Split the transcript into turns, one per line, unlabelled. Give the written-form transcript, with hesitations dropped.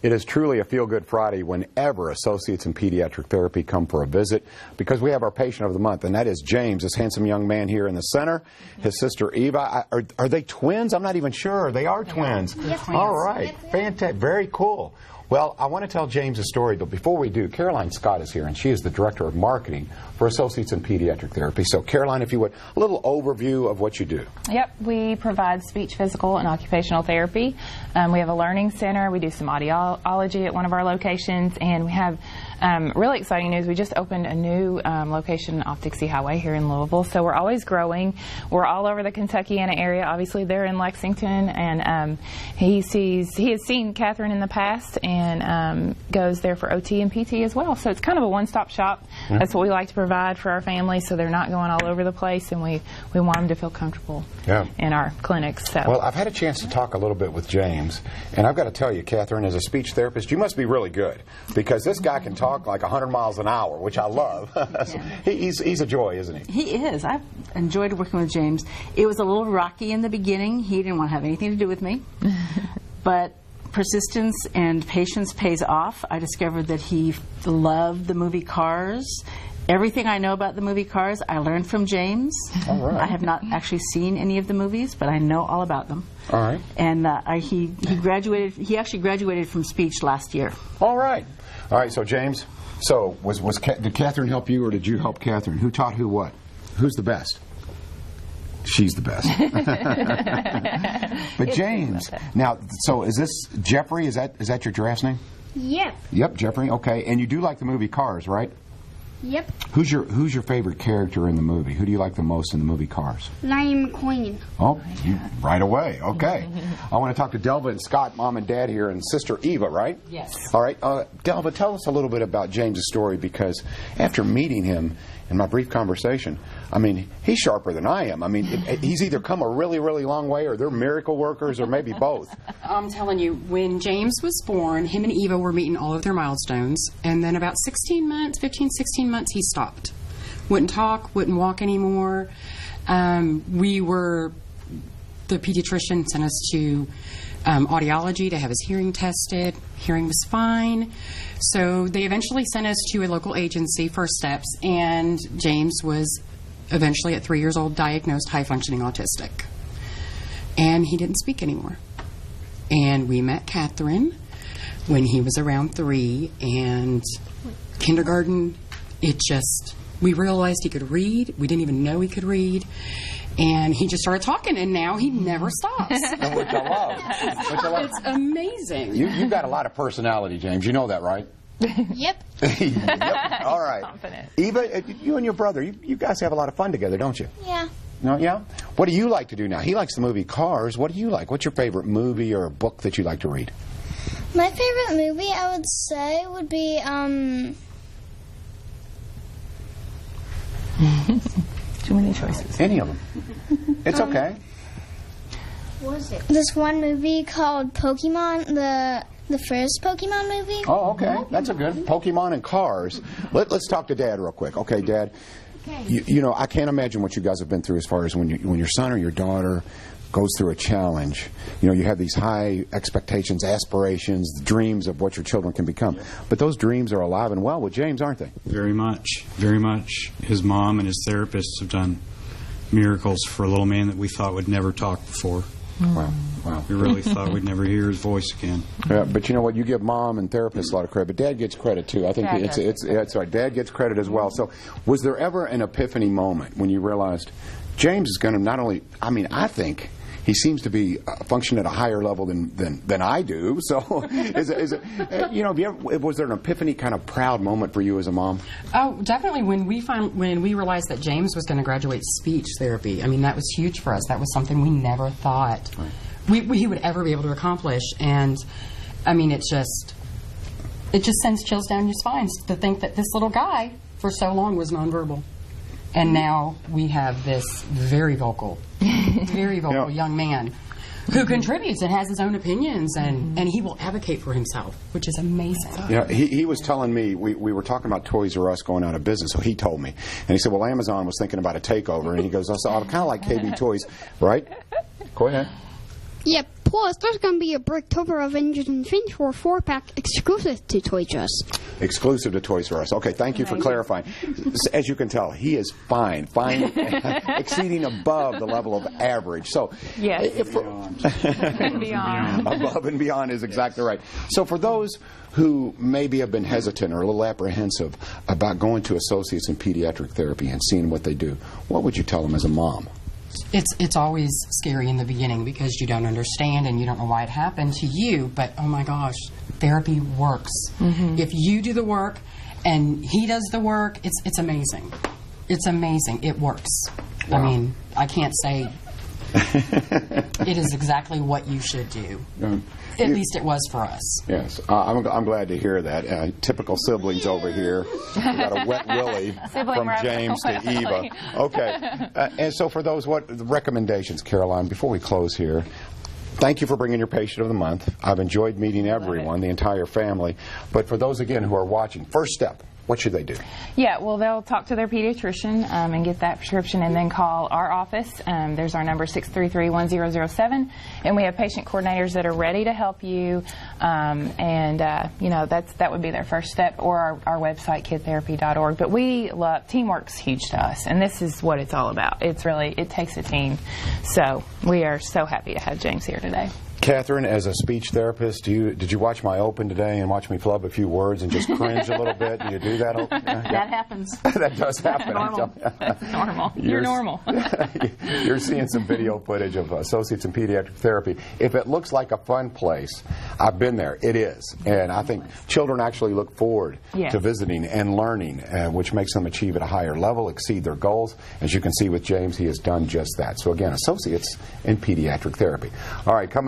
It is truly a feel-good Friday whenever Associates in Pediatric Therapy come for a visit, because we have our patient of the month, and that is James, this handsome young man here in the center. His sister Eva. Are they twins? I'm not even sure. They are twins.
Yes,
all right. Fantastic. Very cool. Well, I want to tell James a story, but before we do, Caroline Scott is here, and she is the Director of Marketing for Associates in Pediatric Therapy. So, Caroline, if you would, a little overview of what you do.
Yep, we provide speech, physical, and occupational therapy. We have a learning center. We do some audiology at one of our locations, and we have really exciting news. We just opened a new location off Dixie Highway here in Louisville, so we're always growing. We're all over the Kentuckiana area. Obviously, they're in Lexington, and he has seen Catherine in the past, and goes there for OT and PT as well. So it's kind of a one-stop shop. That's what we like to provide for our families, so they're not going all over the place, and we want them to feel comfortable in our clinics. So.
Well, I've had a chance to talk a little bit with James, and I've got to tell you, Catherine, as a speech therapist, you must be really good, because this guy can talk like 100 miles an hour, which I love. He's a joy, isn't he?
He is. I've enjoyed working with James. It was a little rocky in the beginning. He didn't want to have anything to do with me. But persistence and patience pays off. I discovered that he loved the movie Cars. Everything I know about the movie Cars, I learned from James.
All right.
I have not actually seen any of the movies, but I know all about them.
All right.
And he graduated. He actually graduated from speech last year.
All right. All right. So James, did Catherine help you, or did you help Catherine? Who taught who what? Who's the best? She's the best. But James, now, so is this Jeffrey? Is that your giraffe's name?
Yep.
Yep, Jeffrey. Okay, and you do like the movie Cars, right?
Yep.
Who's your favorite character in the movie? Who do you like the most in the movie Cars?
Lightning McQueen.
Oh, right away. Okay. I want to talk to Delva and Scott, Mom and Dad here, and Sister Eva, right?
Yes.
All right. Delva, tell us a little bit about James' story, because after meeting him in my brief conversation, I mean, he's sharper than I am. I mean, he's either come a really, really long way, or they're miracle workers, or maybe both.
I'm telling you, when James was born, him and Eva were meeting all of their milestones, and then about 15, 16 months, he stopped. Wouldn't talk, wouldn't walk anymore. The pediatrician sent us to audiology to have his hearing tested. Hearing was fine. So they eventually sent us to a local agency, First Steps, and James was eventually at 3 years old diagnosed high-functioning autistic. And he didn't speak anymore. And we met Catherine when he was around 3, and kindergarten, we realized he could read. We didn't even know he could read. And he just started talking, and now he never stops.
And which I love.
It's amazing.
You've got a lot of personality, James. You know that, right?
Yep.
Yep. All right.
Confident.
Eva, you and your brother, you guys have a lot of fun together, don't you?
Yeah.
No, yeah? What do you like to do now? He likes the movie Cars. What do you like? What's your favorite movie or book that you like to read?
My favorite movie, I would say, would be
Too many choices.
Any of them. It's okay.
What was it? This one movie called Pokemon, the first Pokemon movie.
Oh, okay. That's a good Pokemon and Cars. Let's talk to Dad real quick. Okay, Dad.
Okay.
You know, I can't imagine what you guys have been through as far as when your son or your daughter goes through a challenge. You know, you have these high expectations, aspirations, dreams of what your children can become. But those dreams are alive and well with James, aren't they?
Very much. Very much. His mom and his therapists have done miracles for a little man that we thought would never talk before.
Wow.
We really thought we'd never hear his voice again.
Yeah, but you know what? You give Mom and therapists a lot of credit, but Dad gets credit too. I think it's right. Dad gets credit as well. So, was there ever an epiphany moment when you realized James is going to not only? I mean, I think he seems to be functioning at a higher level than I do. So, is it you know? Was there an epiphany kind of proud moment for you as a mom?
Oh, definitely. When we realized that James was going to graduate speech therapy, I mean, that was huge for us. That was something we never thought he would ever be able to accomplish. And I mean, it just sends chills down your spines to think that this little guy for so long was nonverbal. And now we have this very vocal young man who contributes and has his own opinions, and he will advocate for himself, which is amazing.
Yeah, he was telling me, we were talking about Toys R Us going out of business, so he told me. And he said, well, Amazon was thinking about a takeover, and he goes, I'm kind of like KB Toys, right? Go ahead.
Yep.
Plus, there's going to be a Bricktober Avengers Infinity War 4-pack exclusive to Toys R Us.
Exclusive to Toys R Us. Okay, thank you for clarifying. As you can tell, he is fine, exceeding above the level of average. So,
yes, and beyond.
Above and beyond is exactly right. So, for those who maybe have been hesitant or a little apprehensive about going to associates in pediatric therapy and seeing what they do, what would you tell them as a mom?
It's always scary in the beginning because you don't understand and you don't know why it happened to you, but oh my gosh, therapy works. If you do the work and he does the work, it's amazing. It's amazing. It works. Wow. I mean, I can't say it is exactly what you should do. At least it was for us.
Yes, I'm glad to hear that. Typical siblings over here. We got a wet willy from James to Eva. Okay, and so for those, what recommendations, Caroline? Before we close here, thank you for bringing your patient of the month. I've enjoyed meeting everyone, the entire family. But for those again who are watching, first step. What should they do?
Yeah, well, they'll talk to their pediatrician and get that prescription and then call our office. There's our number 633-1007, and we have patient coordinators that are ready to help you. You know, that would be their first step, or our website, kidtherapy.org. But we love, teamwork's huge to us, and this is what it's all about. It's really, it takes a team. So we are so happy to have James here today.
Catherine, as a speech therapist, did you watch my open today and watch me flub a few words and just cringe a little bit? Do you do that?
That happens.
That does happen.
That's normal. That's normal. You're normal.
You're seeing some video footage of associates in pediatric therapy. If it looks like a fun place, I've been there. It is. And I think children actually look forward to visiting and learning, which makes them achieve at a higher level, exceed their goals. As you can see with James, he has done just that. So again, associates in pediatric therapy. All right, coming